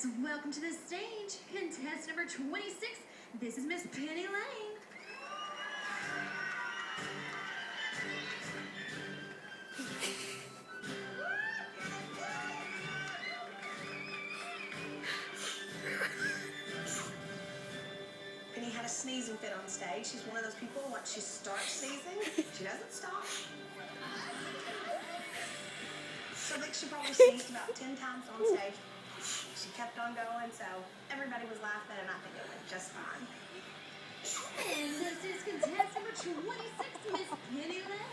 Let's welcome to the stage contestant number 26. This is Miss Penny Lane. Penny had a sneezing fit on stage. She's one of those people, once she starts sneezing, she doesn't stop. So I think she probably sneezed about 10 times on stage. She kept on going, so everybody was laughing, and I think it went just fine. And this is contestant number 26, Miss Penny Lane.